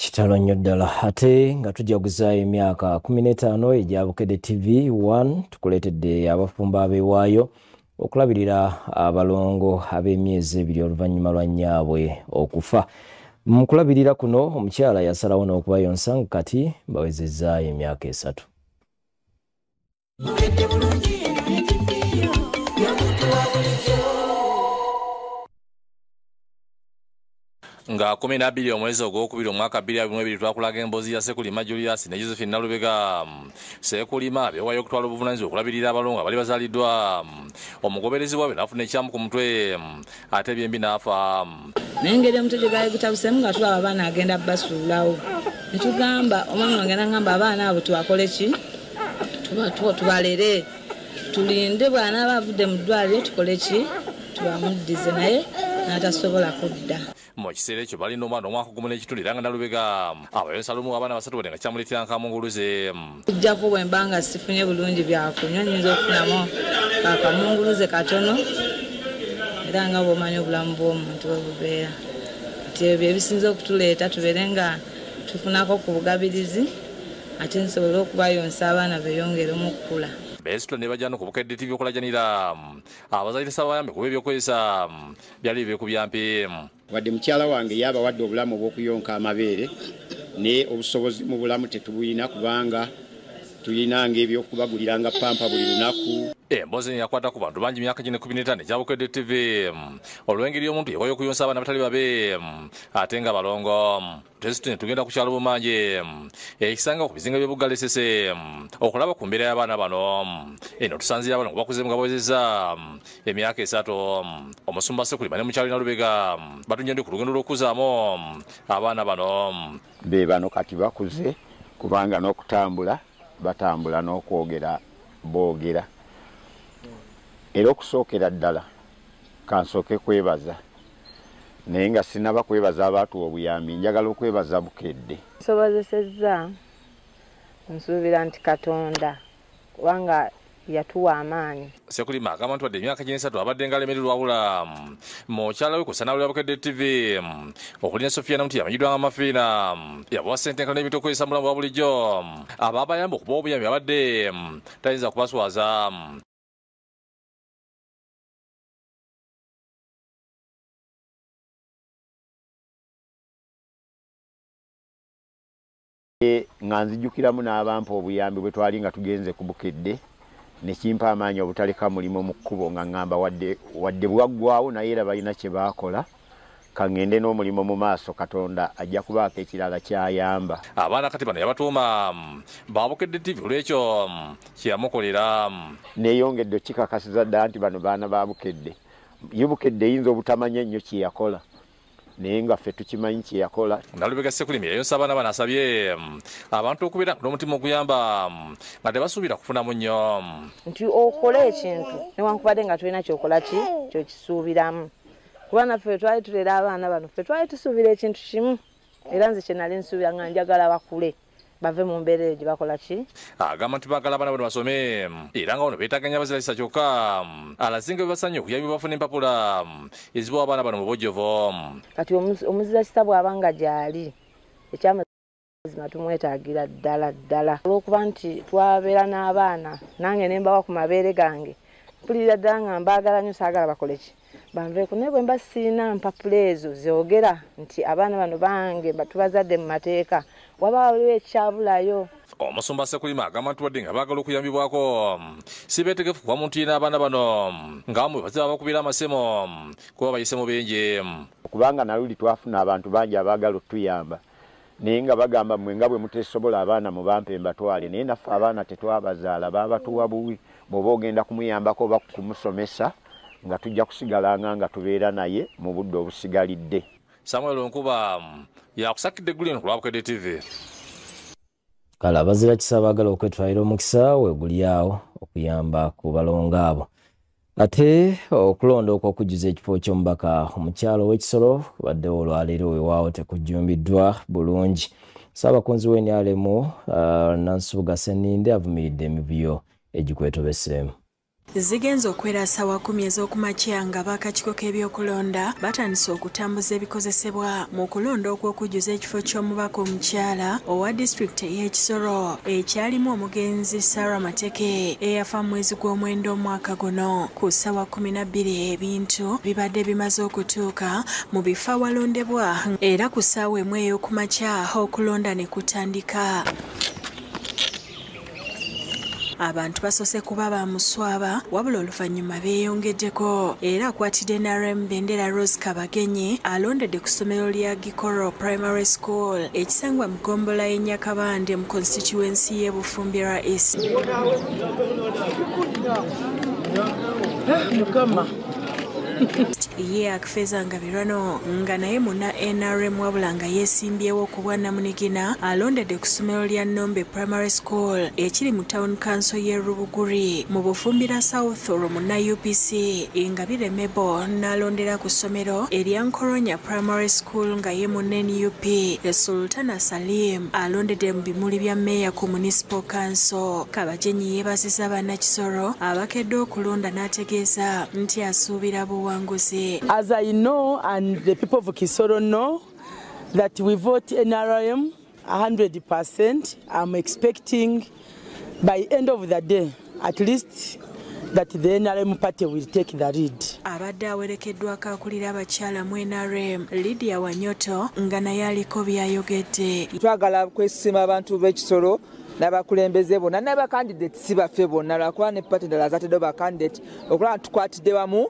Kitalo nnyo ddala ate nga tujaguza emyaka 15 egya Bukedde TV 1 tukuleetedde abafumba ab'ewaayo okulabirira abalongo ab'emyezi ebiri oluvannyuma lwa nnyaabwe okufa. Mu kulabirira kuno omukyala yasalawo n'okubayonsa nga kati bawezezza emyaka 3. Nga 12 omwezi ogwokubiri omwaka 2022 twakulaga emboozi ya Sekulima Julius ne Josephine Nalubega. Sekulima beewayo okutwala obuvunaanyizibwa okulabirira abalongo abali bazaaliddwa. Omugoberezi waabwe n'afuna ekyamu ku mutwe ate ebyembi n'afa. Nengeri omutwe gye gutabusemu nga tulaba abaana agenda basuulawo. Ne tugamba omwami wange n'angamba abaana abo twakole ki? Tubalere. Tulinde bwana abavudde mu ddwaliro tukole ki? Tubamuddize naye n'atasobola kudda. Mu kiseera ekyo balina omwana omwaka gumu n'ekitundu era nga Nalubega abayonsa lumu abaana basatu bode nga kyamuleetera nkamunguluze. Kujjako bwe mba nga sifunye bulungi byakunywa nnyinza okufunamu akamunguluze katono era nga bw'omanyi obulamu bw'omuntu bwe bubeera. Kati ebyo ebisinza okutuleeta tubeere nga tufunako ku bugabirizi ate nsobole okubayonsa abaana beeyongeremu okukula. Besitula ne bajja no ku Bukedde TV okulajanira abazaalisa sabayambe kuba ebyokozesa byali byekubyampi. Wadde mukyala wange yaba wadde obulamu obw'okuyonka amabeere ne obusobozi mu bulamu tetubulina kubanga tulinanga ebyokubaguliranga pampa buli lunaku. Emboozi yakwata ku bantu bangi myaka 15 egya Bukedde TV olw'engeri y'omuntu yeewayo okuyonsa abaana batali babe ate nga balongo. Tesitine tugenda ku kyalo Bumanje ekisanga ku bizinga by'Obugalesese okulaba ku mbeera y'abaana bano. Eno tusanzira abaana bakuze nga bawezezza emyaka 3. Omusumba Sekulima ne mukyala Nalubega batunye ndi ku lugendo lw'okuzaamu abaana bano. Be bano kati bakuze kubanga n'okutambula batambula n'okwogera boogera. Era okusookera ddala kansooke kwebaza naye nga sinaba kwebaza abaatuwa obuyambi njagala okwebaza Bukedde. Nsobozesezza nsuubira nti Katonda kubanga yatuwa amaanyi. Sekulima agamba nti wadde emyaka 3 abadde nga alemererwa wabula mukyala we kusanawulira Bukedde TV okulina Sofia Namuti amanyiddwa nga Mafiina yabawa ssente nkano n'ebintu okozesa mulamu bwa bulijjo ababayamba okubawa obuyambi abadde tayinza kubaswaza. Nga nzijukiramu n'abampa obuyambi bwe twali nga tugenze ku Bukedde ne kimpa amaanyi obutaleka mulimo mu kkubo nga ngamba wadde bwaggwawo naye era balina kye baakola kangende n'omulimo mu maaso Katonda ajja kubaako ekirala kyayamba. Abaana kati bano yabatuuma ba Bukedde TV olw'ekyo kyeyamukolera. Neeyongedde kikakasiza ddala nti bano baana ba Bukedde. Ye Bukedde yinza obutamanya ennyo kye yakola naye nga ffe tukimanyi kye yakola. Nalubega Sekulima yayonsa abaana bano asabye abantu okubeera n'omutima oguyamba nga tebasuubira kufunamu nnyo. Nti okole ekintu newankubadde nga tulina kyokola ki kyokisuubiramu. Kuba naffe twali tulera abaana bano ffe twali tusuubira ekintu kimu era nze kye nali nsuubira nga njagala bakule bave mu mbeera eyo gye bakola ki. Agamba nti baagala abaana bano basome era nga bano beetaganya bazirayisa kyokka alazinga bebasanye okuyambi bafuna empapula ezibawa abaana bano mu bujjuvu. Kati omuzira kisa bw'aba nga gy'ali ekyamazima tumwetaagira ddala olw'okuba nti twabeera n'abaana nange ne mbawa ku mabeere gange mpulira ddala nga mbaagala nnyo saagala bakole ki banveeko naye bwe mba siina mpapula ezo zoogera nti abaana bano bange tubazadde mu mateeka waba waliwo ekyabulayo. Omusumba Sekulima agamba nti wadde nga baagala okuyambibwako si beetegefu kuba muntu yina abaana bano ng'amwe baziba bakubira amasemo kuba bayisemu benje. Kubanga naluli twafuna abantu bangi abaagala otuyamba naye nga bagamba mmwe nga bwe muteesobola abaana mu bampe mbatwale naye naffe abaana tetwabazaala baabatuwa buwi bw'oba ogenda kumuyambako oba kumusomesa nga tujja kusigalanga nga tubeera naye mu budde obusigalidde. Samuel Nkuba yakusakidde eggulu ku lwa Bukedde TV. Kale abazira kisa baagala okwetwalira omukisa weeguli awo okuyamba ku balongo abo. Ate okulonda okw'okujjuza ekifo ky'omubaka omukyalo w'Ekisolo baddewo olwaleero weewaawo tekujjumbiddwa bulungi. Ssaabakunzi w'NRM Nansubuga Sseninde avumiridde emivuyo egikwetobeseemu. Zigenzo okwera ssaawa 10 ez'okumakya nga b'akakiiko k'ebyokulonda batandise okutambuza ebikozesebwa mu kulonda okw'okujjuza ekifo ky'omubaka omukyala owa disitulikiti y'Ekisoro ekyalimu omugenzi Sarah Mateke eyafa mu mwezi gw'omwenda omwaka guno. Ku ssaawa 12 ebintu bibadde bimaze okutuuka mu bifo awalondebwa era ku ssaawa emu ey'okumakya okulonda ne kutandika. Abantu basose kuba ba muswaba wabula oluvannyuma beeyongeddeko era akwatidde NRM Bendera Rose Kabagenyi alondedde ku ssomero lya Gikoro Primary School ekisangwa mu ggombolola y'e Nyakabande mu constituency y'e Bufumbira East. Ye akifeza nga birano nga naye muna NRM wabula nga yeesimbyewo ku bwa Namunigina alondedde ku ssomero lya Nombe Primary School ekiri mu Town Council y'e Rubuguri mu Bufumbira South olwo muna UPC Ingabire Mebo n'alondera ku ssomero erya Nkoronya Primary School nga ye muna NUP Sultana Salim alondedde mu bimuli bya Meya ku Municipal Council. Kabagenyi yeebazizza bannakisoro abakedde okulonda n'ategeeza nti asuubira buwanguzi. As I know and the people of Kisoro know that we vote NRM 100%, I'm expecting by end of the day at least that the NRM party will take the lead. Abadde awerekeddwako akulira abakyala mu NRM Lydia Wanyoto nga naye aliko byayogedde. Twagala kwesima abantu b'Ekisoro n'abakulembeze bonna n'abakandidate si baffe bonna lwakuba ne party endala zaateddewo bakandidate okulaba tukwatidde wamu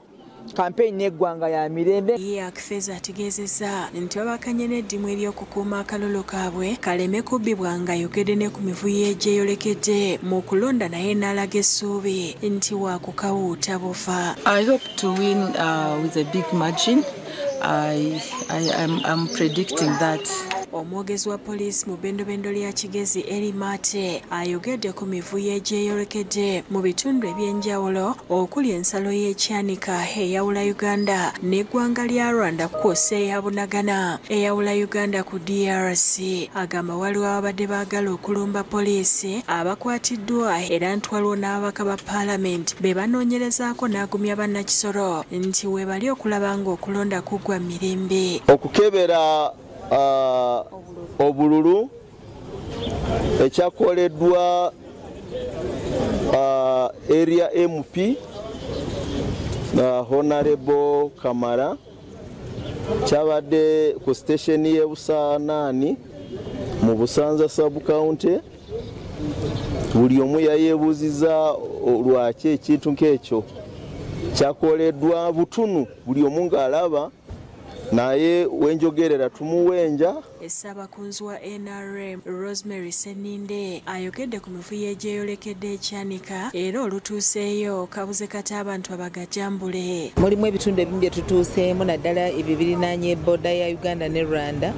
campaign n'eggwanga ya mirembe. Ye akifeza ategeezezza nti babakanye n'eddimu ery'okukuuma akalolo kaabwe kaleme kubbibwa nga ayogedde ne ku mivuyo egyeyolekedde mu kulonda naye n'alaga essuubi nti waakukawuuta bufa. I hope to win with a big margin. I'm predicting that. Omwogezi wa poliisi mu bbendobendo lya Kigezi Eri Mate ayogedde ku mivuyo egyeyolekedde mu bitundu eby'enjawulo okuli ensalo y'ekyanika eyawula Uganda n'eggwanga lya Rwanda kw'ossa eya Bunagana eyawula Uganda ku DRC. Agamba waliwo abadde baagala okulumba poliisi abakwatiddwa era nti waliwo n'ababaka ba paalamenti be banoonyerezaako n'agumya bannakisoro nti weebali okulaba ng'okulonda kuggwa mirembe. Okukebera obululu ekyakoleddwa area MP Honorable Kamara kyabadde ku station y'e Busaanaani mu Busanza sub county. Buli omu yayeebuuziza lwaki ekintu nk'ekyo kyakoleddwa butunu, buli omu ng'alaba naye wenjogerera tumuwenja. Essaabakunzi wa NRM Rosemary Seninde ayogedde ku mivuyo egyeyolekedde ekyanika era olutuuseeyo kabuze kati abantu abagajambule. Mulimu ebitundu ebimu bye tutuuseemu naddala ebyo birinaanye ebboda ya Uganda ne Rwanda.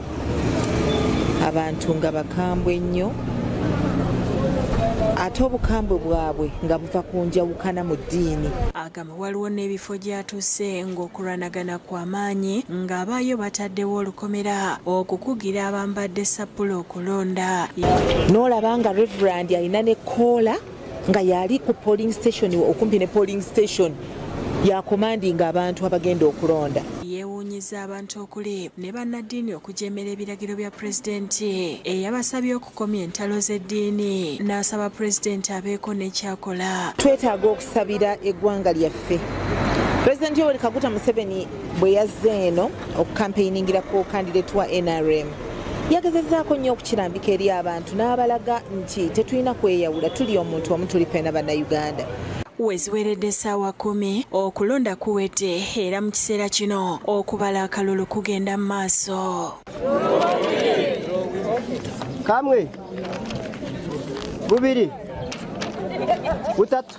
Abantu nga bakambwe ennyo ate obukambwe bwabwe nga buva ku njawukana mu ddiini. Agamba waliwo n'ebifo gy'atuuse ng'okulwanagana kw'amaanyi ng'abaayo bataddewo olukomera okukugira abambadde sappulo okulonda. N'olaba nga Reverend alina ne koola nga yali ku polling station okumpi ne polling station yakomandinga abantu abagenda okulonda. Yeewuunyiza abantu okuli ne bannaddiini okujeemera ebiragiro bya pulezidenti eyabasabye okukomya entalo z'eddiini n'asaba pulezidenti abeeko n'ekyakola. Twetaaga okusabira eggwanga lyaffe. Pulezidenti Yoweri Kaguta Museveni bwe yazze eno okukampeyiningirako kandidate wa NRM yagezezzaako nnyo okukirambika eri abantu n'abalaga nti tetulina kweyawula, tuli omuntu omu, tuli ffenna bannayuganda. Weziweredde essaawa 10 okulonda kuwedde era mu kiseera kino okubala akalulu kugenda mu maaso. Kamwe, bubiri, butatu.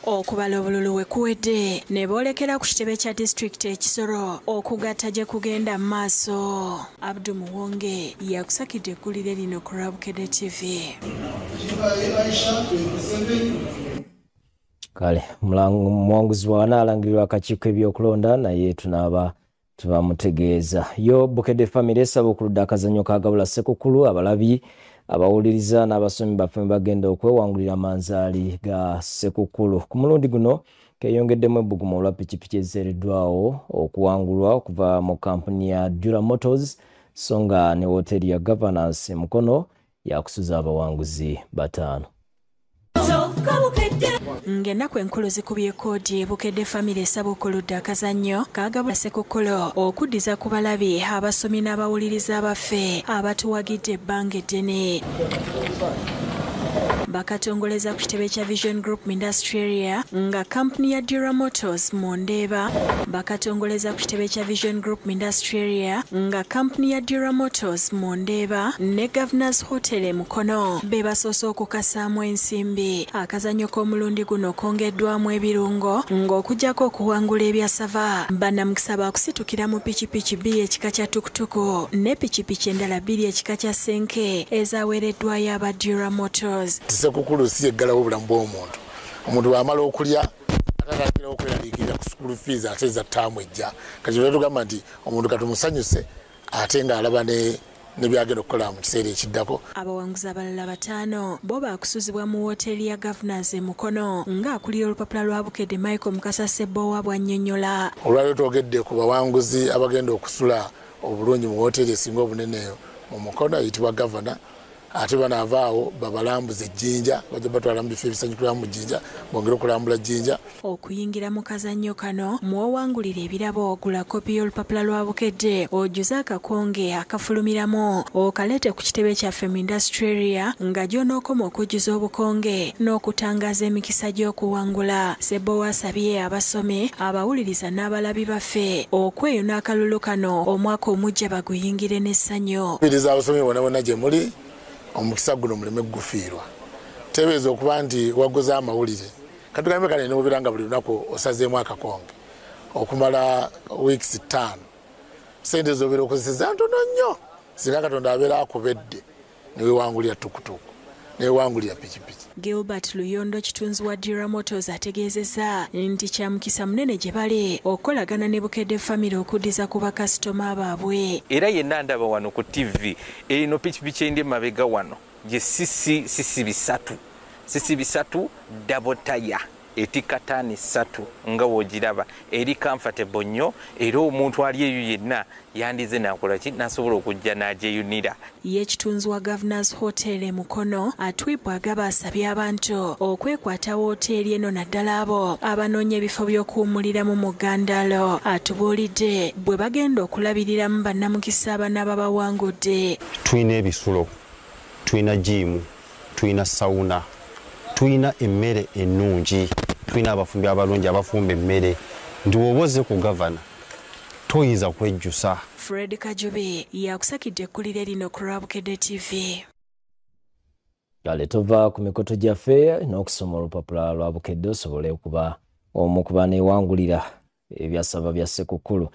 Okubala obululu we kuwedde ne boolekera ku kitebe kya disitulikiti Ekisoro okugatta gye kugenda mu maaso. Abdu Muwonge yakusakidde eggulire lino ku Rabukedde TV. Kale muwanguzi wanaalangirirwa akakiiko ebyokulonda naye tunaaba tubamutegeeza. Yo Bukedde family esaba okuludda akazannyo ka Gabula Ssekukulu abalabi abawuliriza n'abasomi baffe bagenda okwewangulira manzaali ga Ssekukkulu. Ku mulundi guno keyongeddemu ebbugumu olwa pikipiki ezizeereddwawo okuwangulwa okuva mu kampuni ya Dura Motors, so nga ne wooteeri ya Governance Mukono yakusuza abawanguzi 5. Ng'ennaku enkulu zikubye koodi Bukedde famire esaba okuludda akazannyo kaagabula Ssekukkulu okuddiza ku balabi abasomi n'abawuliriza abaffe abatuwagidde ebbanga eddene. Bakatongoleza ku kitebe kya Vision Group Industry Area nga kampuni ya Dura Motors mu Ndeeba. Bakatongoleza ku kitebe kya Vision Group Industry Area nga kampuni ya Dura Motors mu Ndeeba ne Governors Hotel Mukono be basoose okukasaamu ensimbi. Akazannyo k'omulundi guno kongeddwamu ebirungo ng'okuggyako okuwangula ebyasava. Bannamukisa baakusitukira mu pikipiki 2 ekika kya tukutuku ne pikipiki endala 2 ekika kya senke ezaaweereddwayo aba Dura Motors. Ssekukkulu si eggalawo obulamu bw'omuntu. Omuntu bw'amala okulya atatandikira okweraliikirira ku school fees ate za ttaamu ejja. Kati lwe tugamba nti omuntu katumusanyuse ate ng'alaba ne byagenda okukola mu kiseera ekiddako. Abawanguzi abalala 5 bo baakusuzibwa mu wooteeri ya Governance Mukono ng'akulira olupapula lwa Bukedde Michael Mukasa Ssebbowa bw'annyonnyola. Olwaliro twogedde ku bawanguzi abagenda okusula obulungi mu wooteeri esinga obunene mu Mukono eyitibwa Governor. Ate banaavaawo babalambuza ejjinja bajja batwala mu bifo ebisanyukirwamu mu jjinja bongere okulambula jjinja. Okuyingira mu kazannyo kano mw'owangulira ebirabo ogula kopi y'olupapula lwa Bukedde ojjuze akakonge akafulumiramu okaleete ku kitebe kyaffe mu Industry Area nga gy'onookoma okujjuza obukonge n'okutangaaza emikisa gy'okuwangula. Ssebbowa asabye abasomi abawuliriza n'abalabi baffe okweyuna akalulu kano omwaka omujja baguyingire n'essanyu. Mpiriza abasomi bonna bonna gye muli omukisa guno muleme gufiirwa. Tebeeza okuba nti waguza amawulire. Katugambe kale ne mubiranga buli lunaku osazeemu akakonge okumala weeks 5. Sente z'obeera okozeseza ntono nnyo. Singa Katonda abeera akubedde ne weewangulira tukutuku ne weewangulira pikipiki. Gilbert Luyondo kitunzi wa Dura Motors ategeezezza nti kya mukisa munene gye bali okolagana ne Bukedde famire okuddiza ku bakasitoma baabwe. Era yenna ndaba wano ku TV eno pikipiki endi emabega wano gye sisi bisatu double tire etika ttaani 3 nga woogiraba eri comfortable nnyo era omuntu ali eyo yenna yandize nakola ki nasobola okujja n'agyeyunira. Ye kitunzi wa Governors Hotel Mukono atwibwa agaba asabye abantu okwekwata wooteeri eno naddala abo abanoonya ebifo by'okuwummuliramu mu Gandalo. Atubuulidde bwe bagenda okulabiriramu bannamukisa abana babawangudde. Tuyina ebisulo, tuyina jimu, tuyina sawuna, tuyina emmere ennungi, tuyina abafumbi abalungi abafumba emmere. Ndiwoboze ku gavana toyinza kwejjusa. Fred Kajubi yakusakidde ekkulire lino ku Bukedde TV. Kale tova ku mikoto gyaffe n'okusoma olupapula lwa Bukedde osobole okuba omu ku baneewangulira ebyasaba bya Ssekukkulu.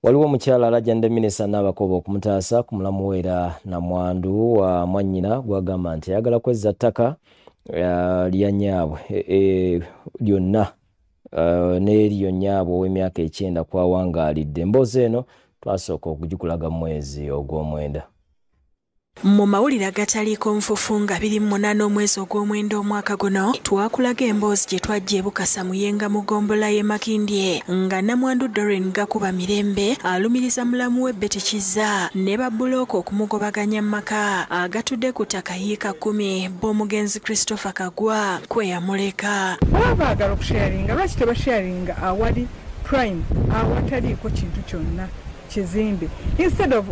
Waliwo omukyala alajjande minisita n'abakoba okumutaasa ku mulamu weera Namwandu wa mwannyina gwagamba nti ayagala kwezza ttaka lya nyaabwe lyonna n'eriyo nyaabwe ow'emyaka 9 kwawangaalidde. Emboozi eno twasooka okugikulaga mu mwezi ogw'Omwenda. Mu mawulire agataliiko nfufu nga 28 omwezi ogw'Omwenda omwaka guno twakulaga emboozi gye twajja e Bukasa Muyenga mu ggombolola y'e Makindye nga Namwandu Doreen Gakuba Mirembe alumiriza mulamu we Betty Kizza ne babbulooka okumugobaganya mu maka agatudde ku ttaka yiika 10 b'omugenzi Christopher Kagwa kwe yamuleka. Baba baagala okusharinga lwaki tebasharinga awali prime awataliiko kintu kyonna kizimbe instead of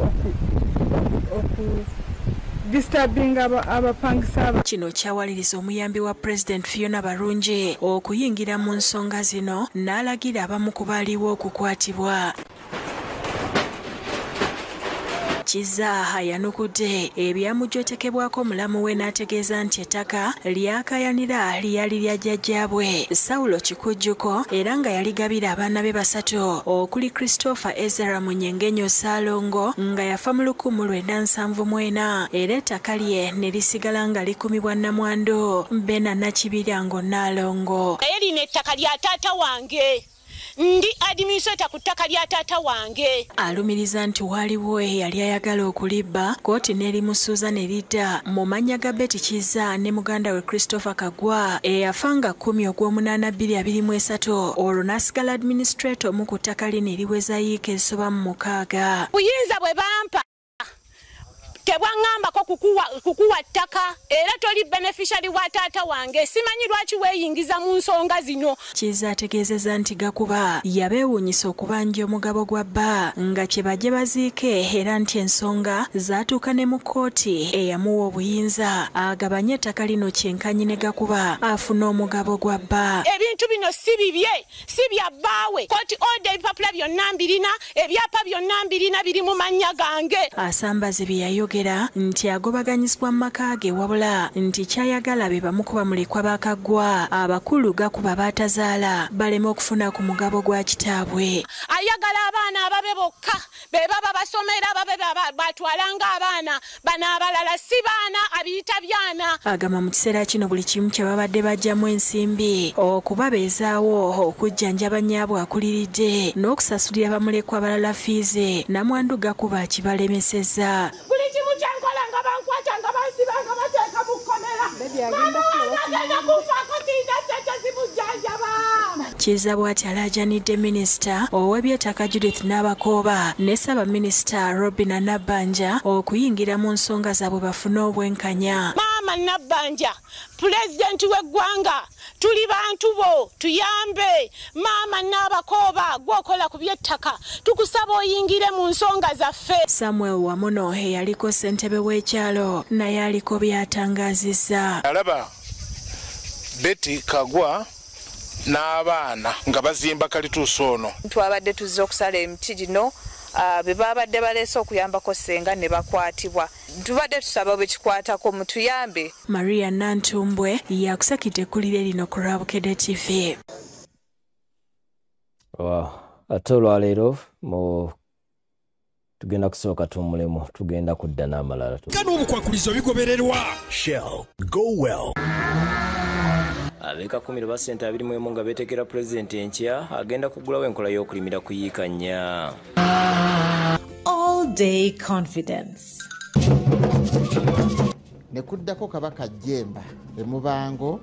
disturbing abapangisa. Kino kyawaliriza omuyambi wa President Fiona Barungi okuyingira mu nsonga zino n'alagira abamu ku baaliwo okukwatibwa. Kizza yanukudde ebyamujjotekebwako mulamu we n'ategeeza nti ettaka lyakayanira lyali lya jjajjaabwe Saulo Kikujjuko era nga yaligabira abaana be 3 okuli Christopher Ezra Munyengenyo Salongo nga yafa mu 1974 era ettaka lye ne lisigala nga likumibwa Namwandu Bena Nakibirango Nalongo. Naye lino ettaka lya taata wange ndi administrator ku ttaka lya taata wange. Alumiriza nti waliwo eyali ayagala okulibba kooti n'erimusuuza ne lidda mu mannya ga Betty Kiza ne muganda we Christopher Kagwa eyafanga 10/8/2023 olwo n'asigala administrator mu ku ttaka lino eriweza yiika esoba mu 6. Buyinza bwe bampa tebwangambako kukuwa ttaka era toli beneficiary wa taata wange, simanyi lwaki weeyingiza mu nsonga zino. Kiza ategeezezza nti Gakuba yabeewuunyisa okubanja omugabo gwa bba nga kye bajje baziike era nti ensonga zaatuuka ne mu kkooti eyamuwa obuyinza agabanye ettaka lino kyenkanyi ne Gakuba afune omugabo gwa bba. Ebintu bino si bibye, si bya bbaawe. Kooti order ebipapula byonna mbirina, ebyapa byonna mbirina biri mu mannya gange. Asambaze bye yayogera nti agobaganyizibwa mu maka ge wabula nti kyayagala be bamu ku bamulekwa ba Kaggwa abakulu Gakuba baatazaala baleme okufuna ku mugabo gwa kitaabwe. Ayagala abaana ababe bokka be baba basomera ababe batwalanga abaana bano abalala si baana abiyita byana. Agamba mu kiseera kino buli kimu kye babadde bajjamu ensimbi okubabeezaawo okujjanjaba nnyabwe akuliridde n'okusasulira bamulekwa abalala fiize namwandu Gakuba kibalemesezza. Mujankola nga bankwata nga bansiba nga bateeka mu kkomera. Agenda kufaako siyina ssente zimujjanjaba. Kiza bw'ati alaajanidde minisita ow'eby'ettaka Judith Nabakooba ne Ssaabaminisita Robina Nabbanja okuyingira mu nsonga zaabwe bafune obwenkanya. Maama Nabbanja, pulezidenti w'eggwanga, tuli bantu bo, tuyambe. Maama Nabakooba gwokola ku by'ettaka, tukusaba oyingire mu nsonga zaffe. Samuel Wamuno eyaliko ssentebe w'ekyalo naye aliko by'atangaazizza. Alaba Betty Kagwa n'abaana nga bazimba kalituuso ono. Twabadde tuzze okusala emiti gino be babadde baleese okuyambako ssenga ne bakwatibwa. Tubadde tusaba bwe kikwatako mutuyambe. Maria Nantumbwe yakusakidde ekkulire lino ku Rabukedde TV. Ate olwaleero tugenda kusooka tummulemu tugenda kudda n'amalala. Kano obukwakulizo bigobererwa Shell Go Well. Abeka 10 ba sente 21 nga betekera president enkya agenda kugulawo enkola y'okulimira kuyiika nnya. All day confidence. Nekuddako Kabaka Jemba emubango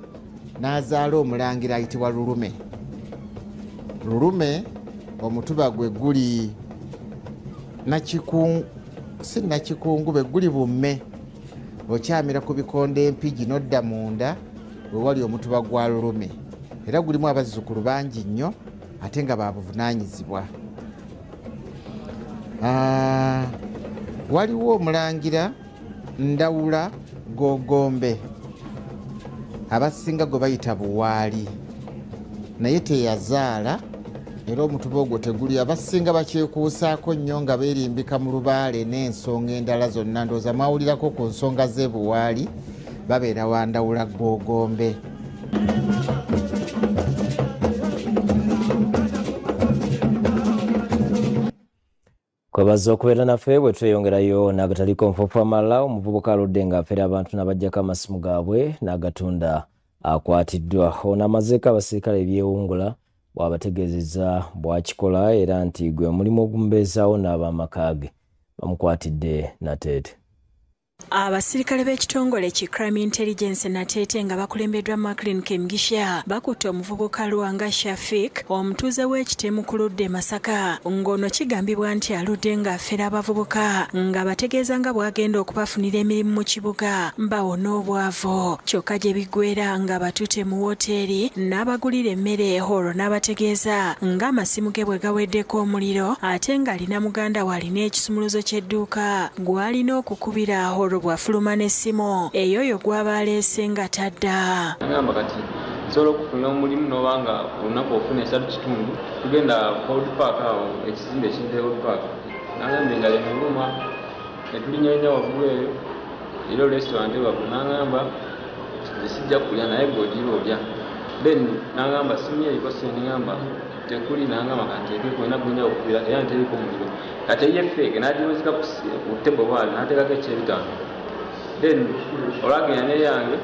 n'azaala omulangira ayitibwa Lulume. Lulume omutuba gwe guli nakikungu be guli bumme okyamira ku bikonde empigi nodda munda we wali omutuba gwa Lulume era gulimu abazzukulu bangi nnyo ate nga babuvunaanyizibwa. Waliwo omulangira Ndawula Gogombe abasinga gwe bayita Buwaali naye teyazaala era omutuba ogwo teguli. Abasinga bakyekuusaako nnyo nga beerimbika mu lubaale n'ensonga endala zonna ndowooza mwawulirako ku nsonga z'e Buwaali babeera wa Ndawula Gogombe. Kwebaza okubeera naffe bwe tweyongerayo n'agataliko nfuufu amalala omuvubuka aludde ng'afera abantu n'abaggyako amasimu gaabwe n'agatunda akwatiddwa. Ono amazeeko abasirikale ebyewungula bw'abategeezezza bw'akikola era nti gwe mulimu ogumubeezaawo n'ab'amaka ge bamukwatidde nateete. Abasirikale b'ekitongole ki Crime Intelligence nateete nga bakulembeddwa Maclean Kemugisha bakutte omuvubuka Lwanga Shafik omutuuze w'ekitemu ku ludde Masaka ng'ono kigambibwa nti aludde ng'afera abavubuka nga bategeeza nga bw'agenda okubafunira emirimu mu kibuga bawona obwavu. Kyokka gye biggweera nga batutte mu woteeri n'abagulira emmere olwo n'abategeeza ng'amasimu ge bwe gaweddeko omuliro ate ng'alina muganda we alina ekisumuluzo ky'edduuka gw'alina okukubira olwo bw'afuluma n'essimu eyoyo gw'aba aleese nga tadda. Agamba kati nsobola okufunira omulimu n'obanga olunaku ofuna 3/4 tugenda Old Park awo ekizimbe ekiyitibwa Old Park n'agamba engalo emuluma ne tulinyanya waggulu eyo era restaurant ewaggu n'agamba sijja kulya naye gweogira olya. Then n'agamba simu eriko sente n'agamba tekuli n'agamba kanteekeko era gwenya okubira era nteriko omuliro kati ye feke n'agiwezeka ku tebo bwali n'ateekako ekyebitaano. Then olwagenda neyange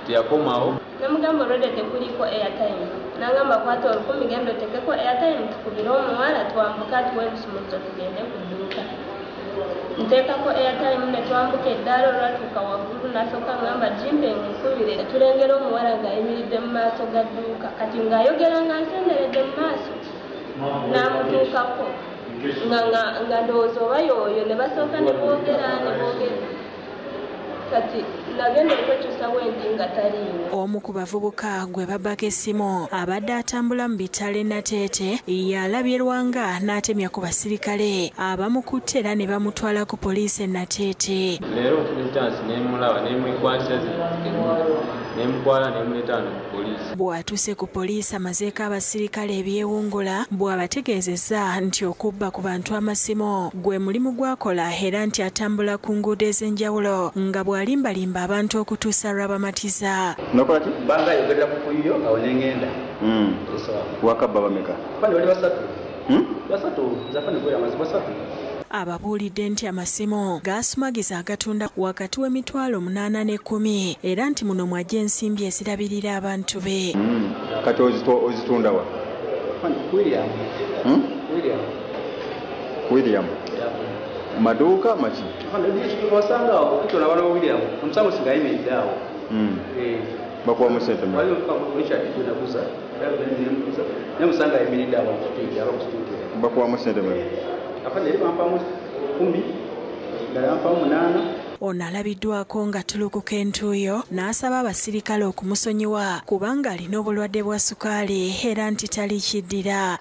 teyakomawo. Namugamba olwedde tekuliko airtime. Nagamba kwata 10 genda otekeko airtime tukubire omuwala twambuka tuwe ebisumuluzo tugende ku dduuka. Nteekako airtime ne twambuka eddaala olwatuuka waggulu nasooka ngamba jimpe nkubire tulengera omuwala ng'ayimiridde mu maaso ga dduuka kati ng'ayogera nga nsenderedde mu maaso n'amutuukako nga ndowooza oba yooyo ne basooka ne boogera kati nagenda okwekyusa bwendi nga taliiwo. Omu ku bavubuka gwe babbako essimu abadde atambula mu bitale Nateete yalabye Lwanga n'atemya ku basirikale abamukutte era ne bamutwala ku poliisi e Nateete. Leero nfuna chance nemulaba nemwikwasa nemutwala nemuleetaano ku poliisi. Bw'atuuse ku poliisi amazeeko abasirikale ebyewungula bw'abategeezezza nti okubba ku bantu amasimu gwe mulimu gwakola era nti atambula ku nguudo ez'enjawulo nga bw'alimbalimba abantu okutuusa lw'abamatiza. Nokola ki? Banga yogerera ku kuyo awo nengenda. Wakabba bameka? Bali bali basatu. Basatu zafani kwa amazimu basatu. Ababuulidde nti amasimu gaasumagiza agatunda wakati w'emitwalo 8 ne 10 era nti muno mw'ajja ensimbi ezirabirira abantu be. Kati ozitunda wa? William. Maduuka maki? Wasanga okutona bano William. Omusango sigayimiridde awo. Bakuwa musente mu. Waliwo Richard tunakuza. Namusanga ayimiridde awo kutuja abakutuja. Bakuwa musente mu. Afadhali bampamu 10 ngala bampamu 8. Ono alabiddwako nga tulukuka entuuyo n'asaba abasirikale okumusonyiwa kubanga alina obulwadde bwa sukaali era nti tali kiddira.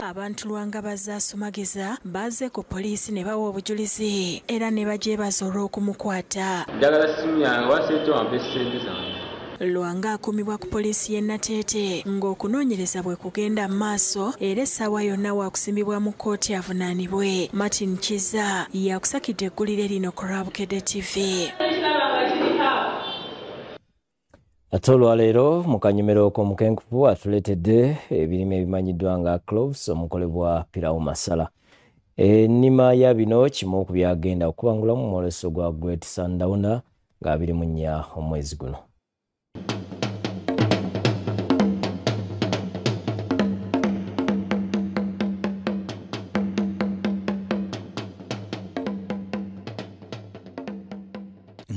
Abantu Lwanga bazzaasumagiza bazze ku poliisi ne bawa obujulizi era ne bajeebaza olw'okumukwata. Njagala simu yange waseete wampa essente zange. Lwanga akumibwa ku poliisi y'e Nateete ng'okunoonyereza bwe kugenda mu maaso era essaawa yonna waakusimbibwa mu kkooti avunaanibwe. Martin Kiza yakusakidde eggulire lino ku Rabukedde TV. Ate olwaleero mu kanyomero k'omukenkufu atuleetedde ebirime ebimanyiddwa nga cloves omukolebwa Pirawo Masala. Ennima ya bino kimu ku byagenda okubangulamu mu mwoleso gwa Great Sundowner nga 24 omwezi guno.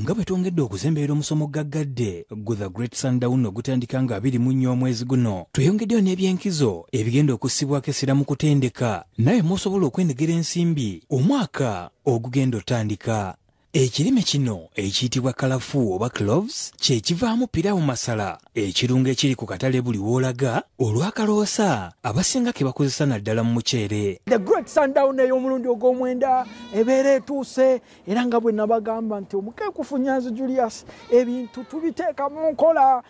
Nga bwe twongedde okuzembeera omusomo gaggadde gu The Great Sundowner ogutandika nga 24 omwezi guno, tweyongeddeyo n'ebyenkizo ebigenda okussibwako essira mu kutendeka naye musobola okwenegera ensimbi omwaka ogugenda otandika. Ekirime kino ekiyitibwa kalafu oba cloves kye kivaamu Pirawo Masala, ekirungo ekiri ku katale buli w'olaga olwakaloosa abasinga ke bakozesa naddala mu muceere. The Great Sundowner ey'omulundi ogw'omwenda ebeera etuuse era nga bwe nabagamba nti omukenkufu Nyanzi Julius ebintu tubiteeka mu nkola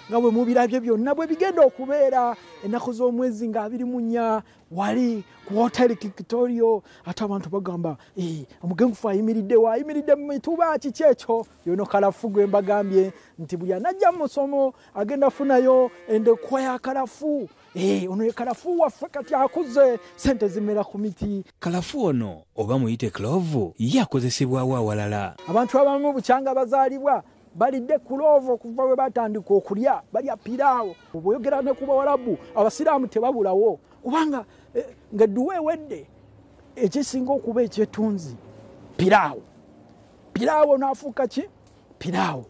nga bwe mubirabye byonna bwe bigenda okubeera ennaku z'omwezi nga 24 wali ku hoteli Victoria. Ate abantu bagamba omukenkufu ayimiridde mu mituba kiki ekyo? Yono kalafu gwe mbagambye nti buli anajja mu musomo agenda funayo endekwa ya kalafu. Ono ye kalafu waffe kati akuze sente zimera ku miti. Kalafu ono oba muyite clove ye akozesebwawo awalala. Abantu abamu bukyanga bazaalibwa balidde kulovo kuva we batandika okulya balya Pirawo. Obweyogera ne ku Bawarabu abasiraamu tebabulawo kubanga nga duwe wedde ekisinga okuba ekyetunzi Pirawo n'afuuka ki? Pirawo.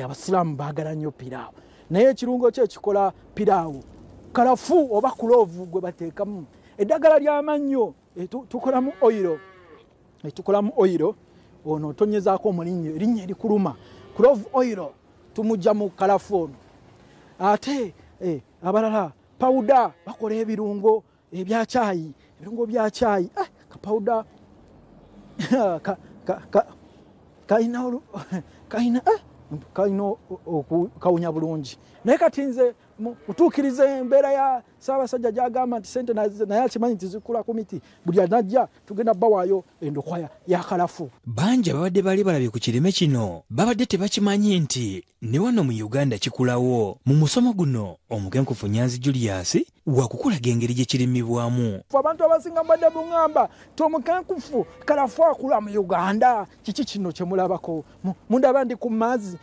Abasiraamu baagala nnyo Pirawo naye ekirungo kye kikola Pirawo. Kalafu oba kulovu gwe bateekamu eddagala ly'amannyo tukolamu oyiro ono tonyezaako omulinnyo erinnya erikuluma clove oil tumujja mu kalafu ono. Ate abalala powder bakola ebirungo ebya chai, ebirungo bya chai kapawuda kawunya bulungi naye kati nze utuukirize embeera ya Ssaabasajja gy'agamba nti sente naye akimanyi nti zikula ku miti buli anajja tugenda bawaayo endokwa ya kalafu. Bangi ababadde bali balabye ku kirime kino babadde tebakimanyi nti ne wano mu Uganda kikulawo. Mu musomo guno omukenkufu Nyanzi Julius wakukulaga engeri gye kirimibwamu. Abantu abasinga mbadde bungamba tomukankufu kalafu akula mu Uganda kiki kino kyemulabako mundaba ndi ku mazzi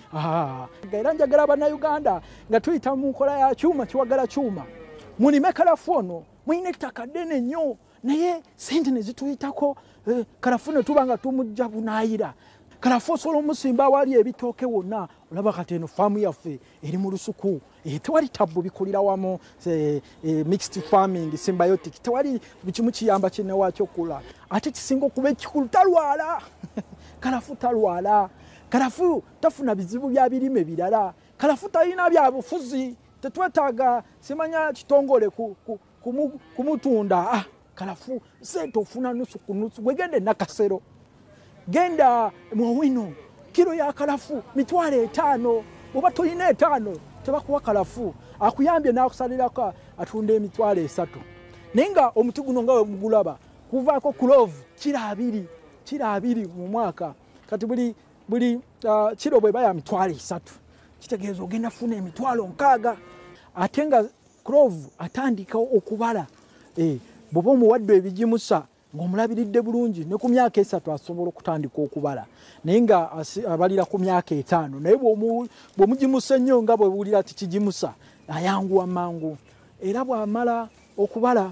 era njagala Abannayuganda nga tuyita mu nkola ya kyuma kiwagala kyuma mulime kalafu ono muyina ettaka ddene nnyo naye sente ne zituyitako kalafu ne tuba nga tumujja bunaayira kalafu osobola omusimba awali ebitooke wonna olaba kati eno faamu yaffe eri mu lusuku tewali tabbu bikulira wamu mixed farming symbiotic tewali bikimu kiyamba kinewakyo okula ate kisinga okuba ekikulu talwala kalafu talwala kalafu tafuna bizibu bya birime birala kalafu talina bya bufuzi tetwetaaga simanya kitongole kumutunda kalafu sente ofuna nusu ku nusu wegende nakasero genda muwino kilo ya kalafu mitwale 5 oba toyina 5 tebakuwa kalafu akuyambye nakusalirako atunde emitwale 3 nenga omuti guno nga wegulaba kuvaako clove kira 2 mu mwaka kati buli kilo bwe baya mitwale 3 kitegeeza ogenda funa emitwalo 6 ate nga clove atandika okubala bwoba omuwadde ebigimusa ng'omulabiridde bulungi ne ku myaka 3 asobola okutandika okubala naye nga abalira ku myaka 5 naye bw'omugimusa ennyo nga bwe buwulira ti kigimusa ayanguwa mangu era bw'amala okubala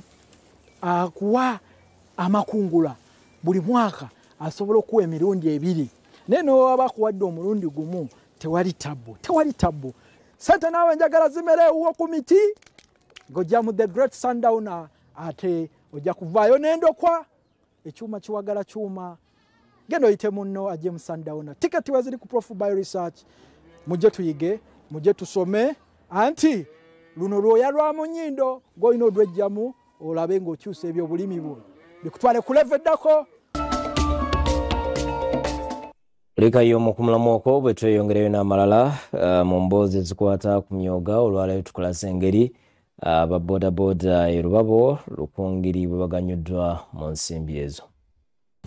akuwa amakungula buli mwaka asobola okuwa emirundi 2 naye n'owaba akuwadde omulundi gumu tewali tabbu sente naawe njagala zimereewo ku miti ng'ojja mu the great sundowner ate ojja kuvaayo n'endokwa ekyuma kiwagala kyuma genda oyite munno ajje mu sundowner tiketi waziri ku Prof Bio Research mujje tuyige mujje tusome anti luno lwoya lwa munyindo ng'olina odwejjamu olabe ng'okyusa ebyobulimi bwo bikutwale kuleveddako. Leka y'omu ku mulamu okwo bwe tweyongereyo n'amalala mu mboozi ezikwata ku myoga olwaleero tukulaze engeri ababodaboda e Lubabo Lukungiri bwe baganyuddwa mu nsimbi ezo.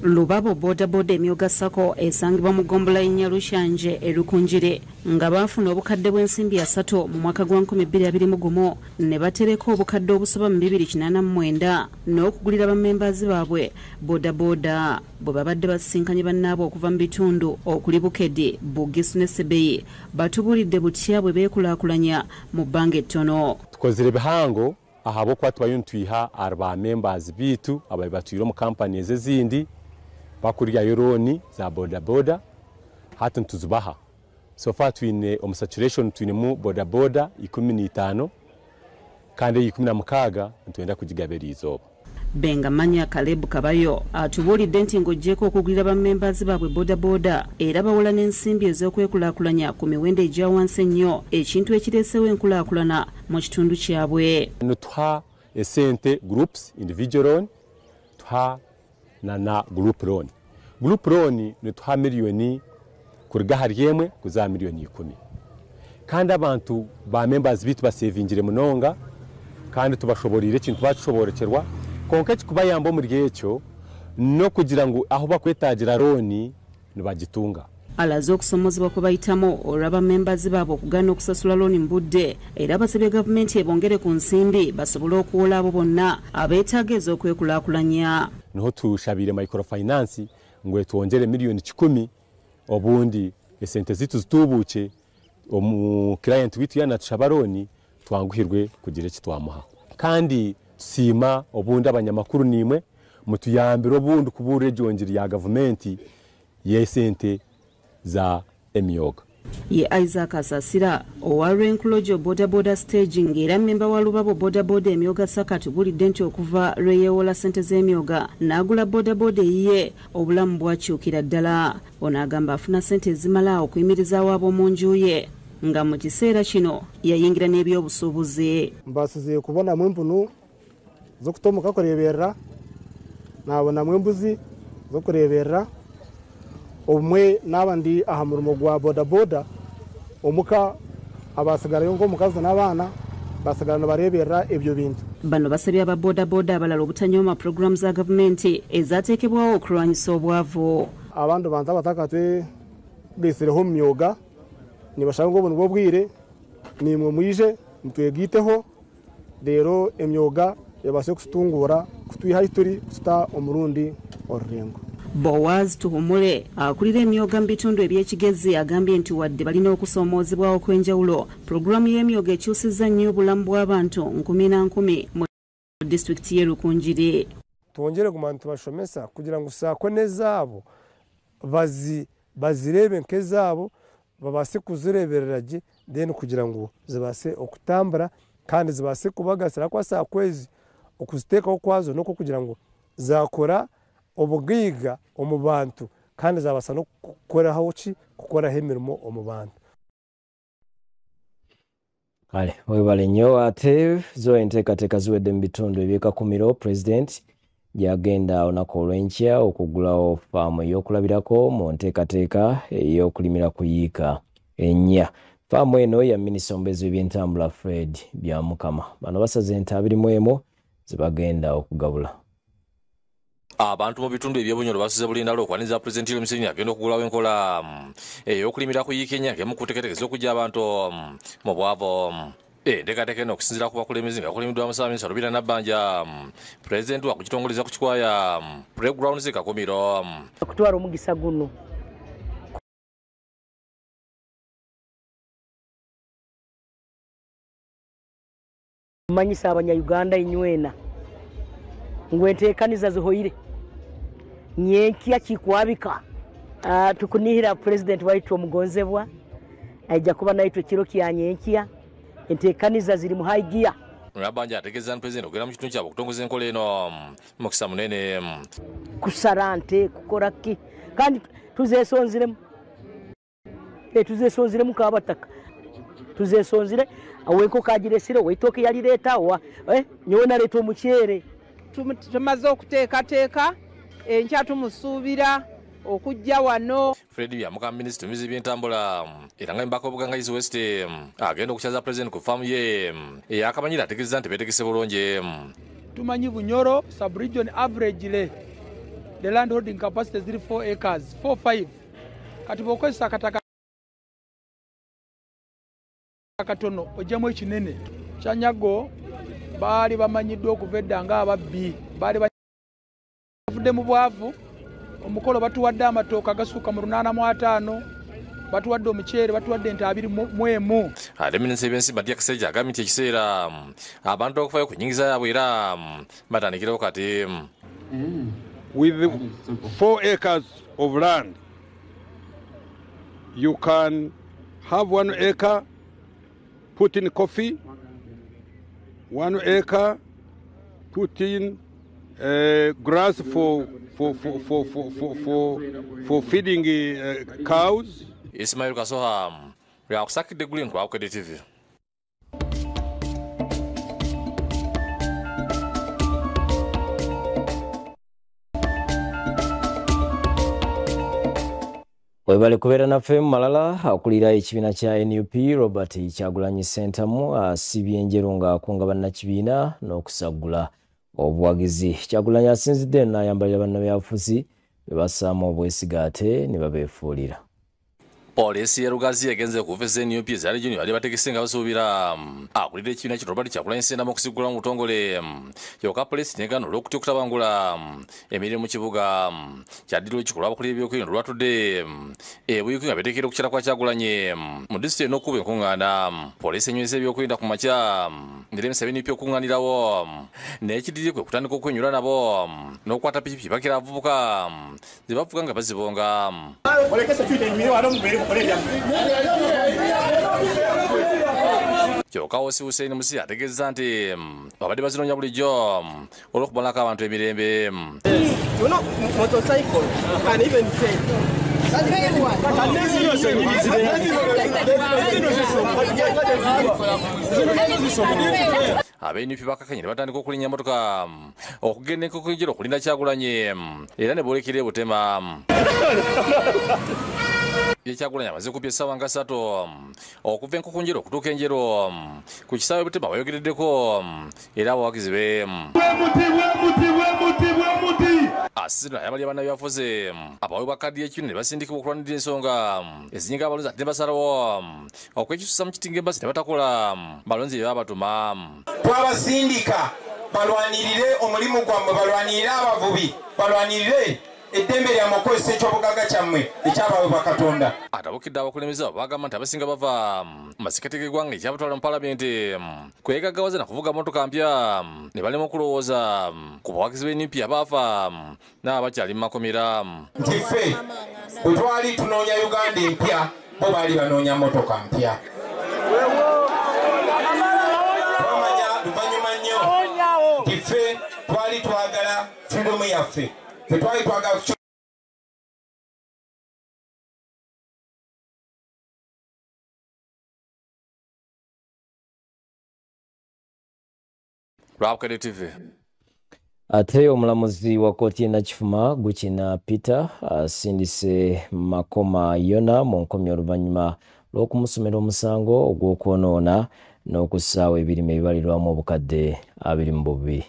Lubabo bodaboda emyoga sako esangibwa mu Gombola Nyalushanje e Lukungiri nga baafuna obukadde bw'ensimbi 3 mu mwaka gwa 2021 ne batereka obukadde obusoba mu 289 n'okugulira bammembazi baabwe bodaboda bwe babadde basisinkanye bannaabwe okuva mu bitundu okuli Bukedde Bugisu ne Sebeyi batubulidde butya bwe beekulaakulanya mu bbanga ettono. Tukozere bihango ahabo kwatwayo ntwiha arba members bitu abaye batwire mu kampani ezindi bakuriya yoroni za bodaboda hati ntuzubaha so far twine saturation twine mu bodaboda 15 kandi 16 ntwenda kugigabera izoba. Benga manya Kalebu Kabayo atubulidde nti ng'ojjeko okugulira bammembazi baabwe bodaboda era bawola n'ensimbi ez'okwekulaakulanya ku miwendo egya wansi ennyo ekintu ekireesewo enkulaakulana mu kitundu kyabwe. Tuha esente groups individual loan tuha na group loan. Group loan tuha miliyoni kuriga hari yemwe kuza miliyoni 10 kandi abantu ba members bitu basevingire munonga kandi tubashoborire kintu bashoborekerwa konke kikubayamba muri gekyo no kugira ngo aho bakwetagira roni nibagitunga. Alazo okusomozebwa kwe bayitamu olw'aba members baabo okugana okusasula looni mbudde era basabye gavumenti ebongere ku nsimbi basobole okuwola abo bonna abeetaaga ez'okwekulaakulanya. Niho tushabire microfinance ngwe tuwongere miliyoni 10 obundi esente zitu zitubuuke omu client witu yana tushabaroni twanguhirwe kugira ekitwamuha kandi sima obundi abanyamakuru nimwe mutuyambira obundi kubura ejongeri ya gavumenti yesente za emyoga. Ye Isaac Asasira owa Renklojo bodaboda staging era memba wa Lubabo bodaboda emyoga sakati bulidde nti okuva lweyewola sente z'emyoga n'agula bodaboda ye obulamu bwakyukira ddala. Ono agamba afuna sente ezimala okuyimirizaawo ab'omu nju ye nga mu kiseera kino yayingira n'ebyobusuubuzi. Mbasize kubona mwempunu zokutomoka kureberera nabona mwembuzi zokureberera omwe nabandi aha murumo gwa bodaboda omuka abasigara ngo mukazi n'abana basigara bareberera ebyo bintu. Bano basabye aba bodaboda abalala obutanyoma programs za gavumenti ezateekebwawo okulwanyisa obwavu. Abantu banza batakatwe besireho mu myuga nibashaka ngo bwo bwire nimwe muyije mutwegiteho rero emyoga yabase kusitungura kutwiha ituri kusta omurundi orurengo. Boaz Tuhumule akulira emyoga mu bitundu eby'ekigezi agambye nti wadde balina okusoomoozebwawo kw'enjawulo pulogulaamu y'emyoga ekyusizza nnyo obulamu bw'abantu nkumi na nkumi mu disitulikiti y'e Rukungiri. Twongere ku bantu bashomesa kugira ngu saako nezaabo bazirebe nk'ezaabo babase kuzireberera gye then kugira ngu zibase okutambura kandi zibase kubagasira kwa saakwezi okuziteekaho kwazo n'okwo kugira ngu zakora obugiiga omu bantu kandi zabasa no kukoraho kukoraho emirimo omu bantu. Kale webale nnyo ate zo enteekateeka ziwedde mu bitundu eby'ekakumiro President yagenda olunaku olw'enkya okugulawo faamu ey'okulabirako mu nteekateeka ey'okulimira kuyiika ennya. Faamu eno ya minisita omubeezi w'ebyentambula Fred Byamukama. Bano basaze ente 21 zibagenda okugabula. Abantu mu bitundu eby'obunyoro basuze bulindalo okwaniza President Museveni agenda okugulawo enkola ey'okulimira kuyiika ennya ng'emu ku nteekateeka ez'okuggya abantu mu bwavu. Enteekateeka eno okusinziira ku bakulembeze nga bakulemiddwa Musaabaminisita Rubira Nabbanja, President wakukitongoleza ku kikwaya Playgrounds Kakumiro. Okutwala omugisa guno manyisa abanyayuganda inywena ngwenteekaniza zihoire nyenkya kikwabika tukunihira President waitu omugonzebwa ajja kuba naitwe kiro kya nyenkya enteekaniza ziri mu high gear. Nabbanja ategeeza President ogera mu kitundu kyabwe okutongoza enkola eno mukisa munene kusarante kukoraki kandi tuzesonziremu kabataka tuzesonzire awenko kagiresire waitoke yali leta wa nyowe naleta omukyere tumaze okuteekateeka enkya tumusuubira okujja wano. Fred Byamukama minisita omubeezi w'ebyentambula era nga mbaka obuganga East West agenda okukyaza President ku faamu ye eyakamanyira ategeeza nti beetegese bulungi. Tumanyi Bunyoro sub-region average the land holding capacity ziri 4 acres 4-5 kati bw'okozesa akataka katono ojjamu ekinene Kyanyago baali bamanyiddwa okuva edda nga ababbi baali bavudde mu bwavu omukolo batuwadde amatooka agasuuka mu 85 batuwadde omukyere batuwadde ente 21. Ate minisita w'ebyensimbi Matia Kasaija agambye nti ekiseera abantu okufayo ku nnyingiza yaabwe era batandikirawo kati. With 4 acres of land you can have 1 acre put in coffee, 1 acre put in grass for feeding cows. Ismail Kasoha yakusakidde Green kwa Kwede TV. Webale kubeera naffe mu malala akulira ekibiina kya NUP Robert Kyagulanyi Ssentamu asibye enjeru ng'akunga bannakibiina n'okusagula obuwagizi. Kyagulanyi asinzidde n'ayambalira bannabyabufuzi be bassaamu obwesiga ate ne babeefuulira. Poliisi ya Lugazi egenze okuveza NUP ezali junior ali bategese nga basuubira akulira ekibiina kino Robert Kyagulanyi Ssentamu okusigula mu butongole yokka poliisi negano olw'okutya okutabangula emirimu mu kibuga kyaddira ekikolwa abakulira ebyokwerinda olwatudde buyuki nga beteekera okukyala kwa Kyagulanyi mu disitulikiti n'okuba enkuŋŋaana. Poliisi enyweza ebyokwerinda ku makya neremesa NUP okuŋŋaanirawo n'ekidiri kwe kutandika okwenyula nabo n'okukwata pikipiki bakira abavubuka ze bavuga nga bazibonga. Kyokka Osi Hussein Musi ategeeza nti babadde bazinoonya bulijjo olw'okubalako abantu emirembe. Ab'NUP bakakanye ne batandika okulinnya emmotoka okugenda enkokojjero okulinda Kyagulanyi era ne boolekera e Butema. Kyagulanyi amaze kupya essaawa nga 3 okuva enkukunjiro okutuuka enjero ku kisaawe Butemba bayogereddeko era abawagizi be asisino ayabali abannabyabufuzi abaweebwa kkaadi y'ekibiina ne basindikibwa okulwanirira ensonga ezinyinga abalonzi ate ne basalawo okwekisusa mu kitinga embasi ne batakola balonzi bye babatuma. Twabasindika balwanirire omulimu gwammwe, balwanirire abavubi, balwanirire eddembe lyammwe okukozesa ekyobugaga kyammwe ekyabaweebwa Katonda. Atabukidde abakulembeze abo bagamba nti abasinga bava mu masekati g'eggwanga ekyabatwala mu palamenti kwegaggawaza na kuvuga motoka mpya ne balema okulowooza ku bawagizi b'NUP abaafa n'abakyali mu makomera. Nti ffe bwe twali tunoonya Uganda empya bo baali banoonya motoka mpya. Twamanya luvannyuma nnyo nti ffe twali twagala freedom yaffe. Lwabukadde TV. Ate omulamuzi wa kkooti y'e Nakifuma Gukina Peter asindise Makoma Yona mu nkomyo oluvannyuma lw'okumusomera omusango ogw'okwonoona n'okussaawo ebirime ebibalirwamu obukadde 22.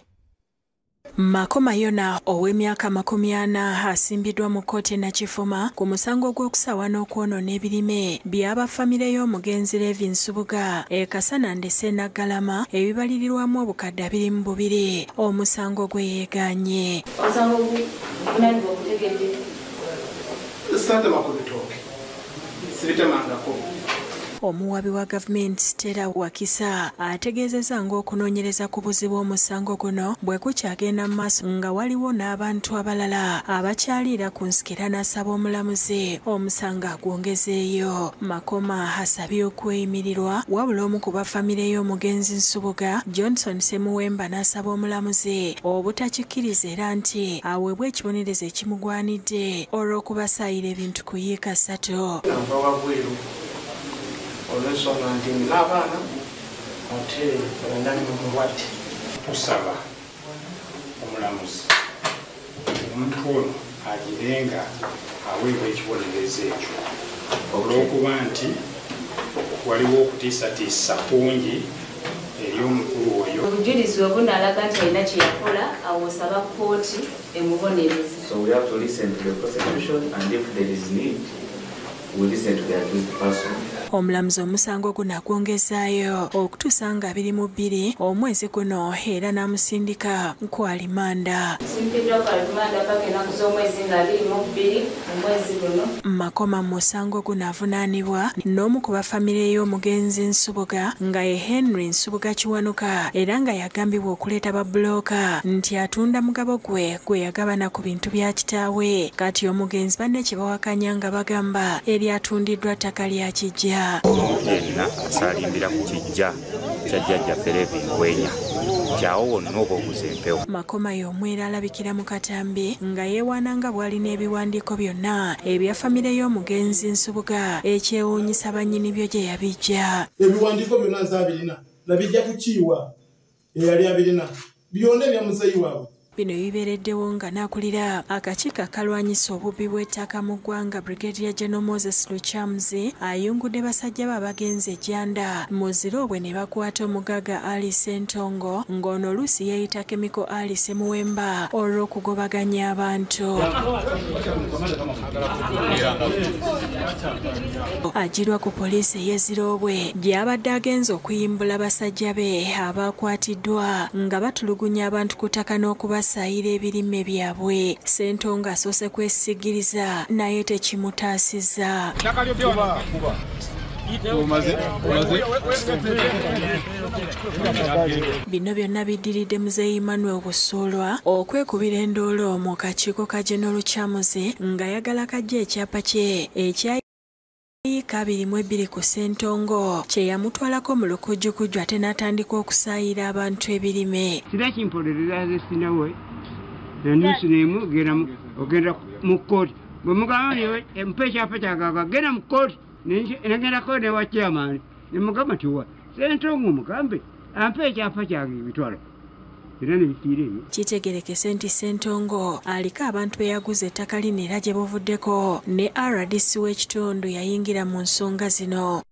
Makoma Yona ow'emyaka 40 asimbiddwa mu kkooti y'e Nakifuma ku musango gw'okusaawa n'okwonoona ebirime by'abafamire y'omugenzi Levi Nsubuga Kasana Ndese Naggalama ebibalirirwamu obukadde 22. Omusango gwe yeegaanye. Omusango gunanibwa okutegedde. Sitema ku bitooke. Sibitemangako. Omuwabi wa gavumenti Stella Wakisa ategeezezza ng'okunoonyereza ku buzibu omusango guno bwe kukyagenda mu maaso nga waliwo n'abantu abalala abakyaliira ku nsikira n'asaba omulamuzi omusango agwongezeeyo. Makoma asabye okweyimirirwa wabula omu ku bafamire y'omugenzi Nsubuga Johnson Semuwemba n'asaba omulamuzi obutakikkiriza era nti aweebwe ekibonerezo ekimugwanidde olw'okubasaayira ebintu ku yiika 3. Olw'ensonga nti nina abaana ate ndani mu mulwadde. Tusaba omulamuzi omuntu ono agirenga aweebwa ekibonerezo ekyo olw'okuba nti waliwo okutiisatiisa kungi eri omukulu oyo. Obujulizi bwe bunaalaga nti alina kye yakola awo osaba kkooti emubonereze. So we have to listen to the prosecution and if there is need we listen to the accused person. Omulamuzi omusango guno agwongezaayo okutuusa nga 22 omwezi guno era n'amusindika ku alimanda. Simpiddwa ku alimanda paka ennaku z'omwezi nga 22 mu mwezi guno. Makoma mu musango guno avunaanibwa n'omu ku bafamire y'omugenzi Nsubuga nga ye Henry Nsubuga Kiwanuka era nga yagambibwa okuleeta babulooka nti atunda mugabo gwe yagabana ku bintu bya kitaawe kati omugenzi banne kye bawakanya nga bagamba eryatundiddwa ttaka lya Kijja. Omuntu yenna asalimbira ku kijja kya jjajjaffe Levi Nkwenya kyawo wonna oba oguza empewo. Makoma y'omwera alabikira mu katambi nga yeewaana nga bw'alina ebiwandiiko byonna ebya famire y'omugenzi Nsubuga ekyewuunyisa bannyini byo gye yabijja. Ebiwandiiko byonna nzaabirina nabijja kukiiwa eyali abirina byonna ebya muzeeyi waabwe. Bino bibeereddewo nga n'akulira akakiiko akalwanyisa obubbi bw'ettaka mu ggwanga Brigadier General Moses Luchamzi ayungudde basajja be abagenze Janda Muziroobwe ne bakwata omugagga Ali Sentongo ng'ono oluusi yeeyita Chemical Ali Semuwemba olw'okugobaganya abantu. Agirwa ku poliisi y'Eziroobwe gy'abadde agenze okuyimbula basajja be abaakwatiddwa nga batulugunya abantu ku ttaka n'okubasa sayire ebirime byabwe. Sentongo asoose kwesigiriza naye tekimutaasiza. Bino byonna biddiridde muzeeyi Emmanuel Busuulwa okwekubira endoolo mu kakiiko ka General Luchamzi nga ayagala kajja ekyapa kye ekya yiika 22 ku Sentongo kye yamutwalako mu lukujjukujju ate n'atandika okusaayira abantu ebirime. Kirakimpolerera sinawe enusu n'emu ogenda mu kkooti bwe mugamba niwe empa ekyapa kyagaga genda mu kkooti negendako ne wa chairman ne mugamba tiwa Sentongo mugambe ampa ekyapa kyange ebitwalo era nebitiira ebyo. Kitegerekese nti Ssentongo aliko abantu be yaguza ettaka lino era gye buvuddeko ne RDC w'ekitundu yayingira mu nsonga zino.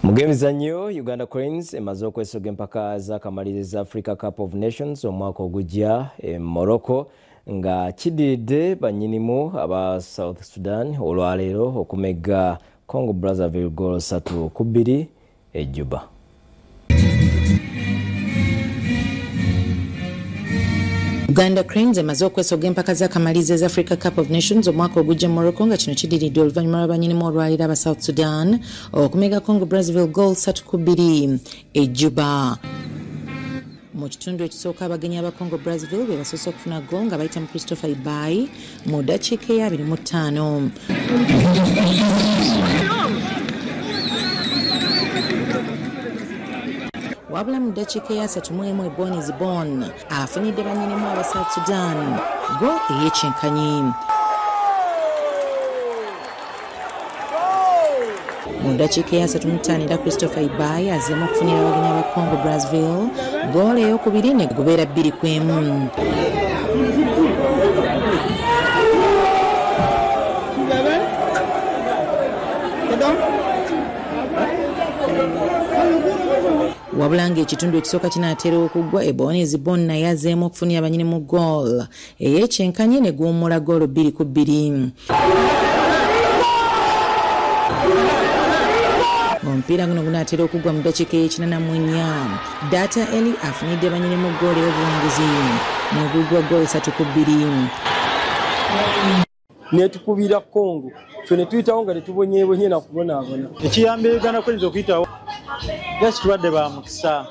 Mu gemizannyo Uganda Cranes emaze okwesoga empaka z'akamalirizo za Africa Cup of Nations omwaka ogujja Morocco nga kiddiridde bannyinimu aba South Sudan olwaleero okumegga Congo Brazzaville goal 3-2 e Juba. Uganda Cranes emaze okwesoga empaka z'akamalirizo za Africa Cup of Nations omwaka ogujja Morocco nga kino kiddiridde oluvannyuma lw'abannyinimu olwaleero aba South Sudan okumegga Congo Brazzaville goal 3-2 e Juba. Mu kitundu ekisooka abagenyi aba Congo Brazzaville be basoose okufuna goal nga bayita mu Christopher Ibai mu ddakiika ya 25. Wabula mu ddakiika ya 31 Boni Zibon afunidde bannyinimu aba South Sudan goal ey'ekyenkanyi. Mu ddakiika ya 35 era Christopher Ibai azzeemu okufunira abagenyi aba Congo Brazzaville goal ey'okubiri ne gubeera 2-1. Wabula ng'ekitundu ekisooka kinaatera okuggwa Ebony Zibon naye azzeemu okufunira abannyinimu goal ey'ekyenkanyi ne guwummula goal 2-2. Omupiira guno gunaatera okuggwa mu ddakiika y'ekina-na-mwenya. Data Eli afunidde bannyinimu goal ey'obuwanguzi ne guggwa goal 3-2. Netukubira Congo ffe ne tuyitawo nga tetubonyeebonye na kubonaabona. Ekiyamba Uganda Cranes okuyitawo just tulwadde ba mukisa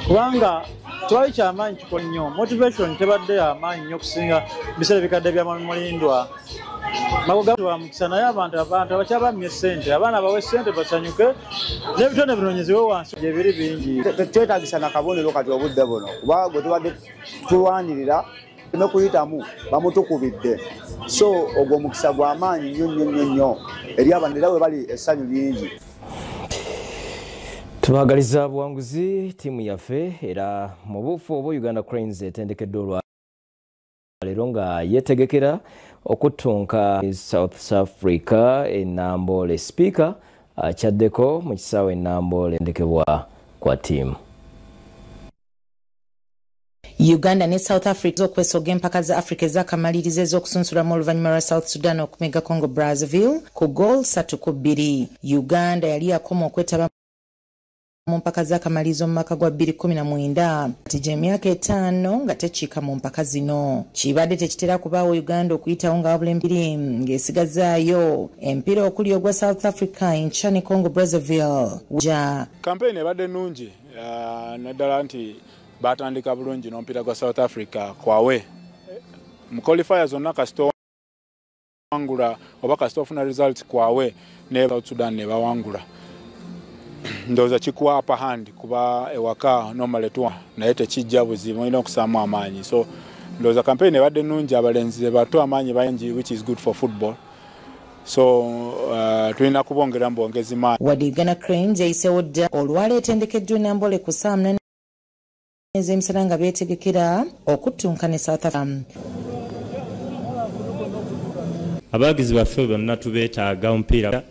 kubanga twali kyamaanyi kikola nnyo. Motivation tebadde y'amaanyi nnyo okusinga biseera bikadde bya Mwami Mulindwa. Magoga wa mukisa naye abantu abakyabamye ssente abaana bawe ssente basanyuke n'ebitone binoonyezebwe wansi gyebiri bingi. Twetaagisa na kabonero kati obudde buno kuba gwe tubadde tulwanirira ne kuyitamu bamutukubidde. So ogwo omukisa gw'amaanyi nnyo eri abantu era we bali essanyu lingi. Tubagaliza buwanguzi tiimu yaffe era mu buufu obwo Uganda Cranes etendekeddwa olwaleero nga yeetegekera okuttunka South Africa e Nambole. Speaker akyaddeko mu kisaawe Nambole endekebwa kwa ttiimu. Uganda ne South Africa okwesoga empaka za Africa ez'akamalirizo ez'okusunsulamu oluvannyuma lwa South Sudan okumegga Congo Brazzaville ku goal 3-2. Uganda yali yakoma okwetaba mu mpaka z'akamalirizo mu mwaka gwa 2019 kati gy'emyaka 5 nga tekiika mu mpaka zino. Kibadde tekitera kubaawo Uganda okuyitawo nga wabula empiri ng'esigazaayo empira okuli ogwa South Africa enkya ne Congo Brazzaville. Campaign ebadde nnungi naddala nti batandika bulungi n'omupiira gwa South Africa kwawe mu qualifier zonna kasita wangula oba kasita ofuna results kwawe ne South Sudan ne bawangula. Ndowooza kikuwa upper hand kuba ewaka normally tuwa naye tekijja buzibu olina okusaamu amaanyi. So ndowooza campaign ebadde nnungi abalenzi bato amaanyi bangi which is good for football. So tulina kubongera mbongezi maanyi. Wadde Uganda Cranes yayiseewo dda olwaleero etendekeddwa e Nambole ku saa 8 ez'emisana nga beetegekera okuttunka ne South Africa. Abagizi baffe bonna tubeetaaga omupiira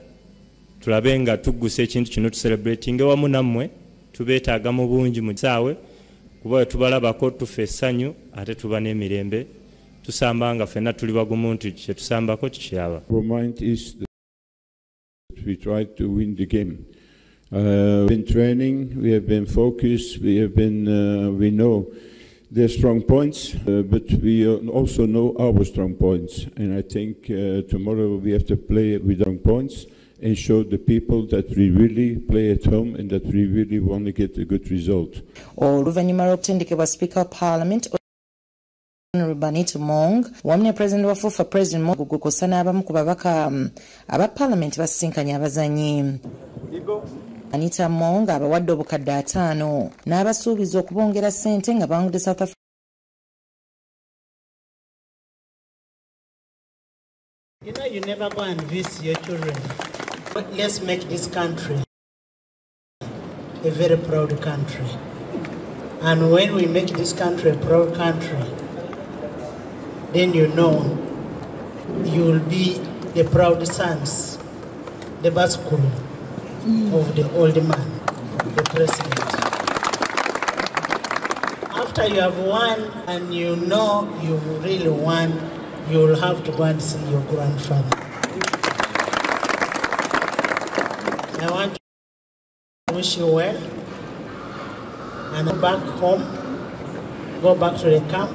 tulabe nga tuggusa ekintu kino tucelebrating wamu nammwe tubeetaaga mu bungi mu kisaawe kuba tubalabako tufe essanyu ate tuba n'emirembe tusamba nga ffenna tuli bagumu nti kye tusambako kikiraba. We tried to win the game. In training, we have been focused. We have been. We know their strong points, but we also know our strong points. And I think tomorrow we have to play with strong points and show the people that we really play at home and that we really want to get a good result. Oluvannyuma lw'okutendekebwa Speaker of Parliament Honorable Anita Mong wamu ne President wa FUFA President Mong gukosa n'abamu ku babaka aba Parliament basisinkanye abazanyi. Anita Mong abawadde obukadde 5 n'abasuubiza okubongera ssente nga bawangudde South Africa. You know, you never go and visit your children. Let's make this country a very proud country. And when we make this country a proud country, then you know you will be the proud sons, the bascule of the old man, the president. After you have won and you know you really won, you will have to go and see your grandfather. I want to wish you well and go back home, go back to the camp,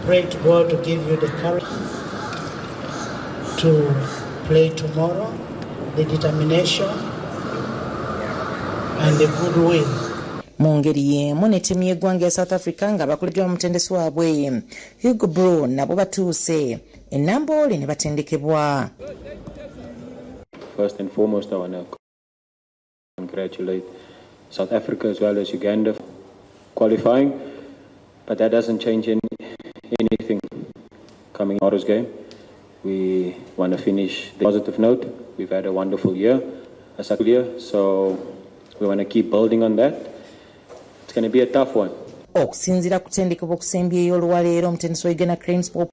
pray to God to give you the courage to play tomorrow, the determination and the goodwill. Mu ngeri y'emu ne ttiimu y'eggwanga ya South Africa nga bakuleddwa mu mutendesi waabwe Hugo Brown nabo batuuse ennamboole ne batendekebwa. First and foremost, I want to congratulate South Africa as well as Uganda for qualifying, but that doesn't change anything coming out of this game. We want to finish the positive note. We've had a wonderful year, so we want to keep building on that. It's going to be a tough one. Okusinziira ku ttendekebwa okusembyeyo olwaleero omutendesi wa Uganda Cranes Port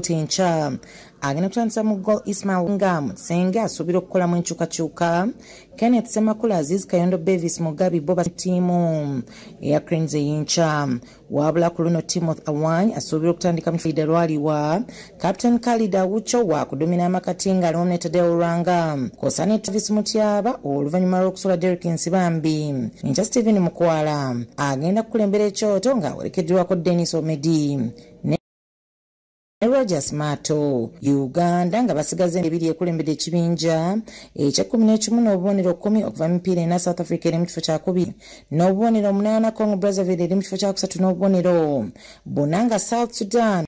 enkya agenda kutandisa mu Gol Ismail nga Mutsenge asuubira okukolamu enkyukakyuka. Kenneth Semakula, Aziz Kayondo, Bevis Mugabi bo ttiimu eya Cranes ey'enkya. Wabula ku luno Timothy Awany asuubira okutandika mu Fida Lwaliwa, Captain Khalid Awucho wa kudumina amakati ng'alimu ne Tadeo Lwanga kw'ossa ne Travis Mutyaba oluvannyuma lw'okusula Derek Nsibambi. Enkya Stephen Mukwala agenda kukulembera ekyoto ng'awerekeddwako Dennis Omedi Rogers Mato. Uganda nga basigaze ebiri ekulembedde ekibinja ekya 11 n'obubonero 10 okuva mu mipiira ena. South Africa eri mu kifo kya 2 n'obubonero 8. Congo Brazzaville eri mu kifo kya 3 n'obubonero 4 nga South Sudan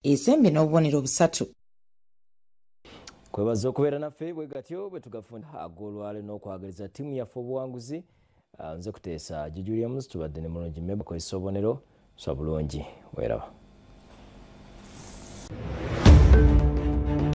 esembye n'obubonero 3. Kwebaza okubeera naffe bwe gatyo bwe tugafuna ag'olwale n'okwagaliza ttiimu yaffe obuwanguzi. Nze kuteesa Julius tubadde ne mulungi mmeba kozesa obubonero so bulungi weeraba.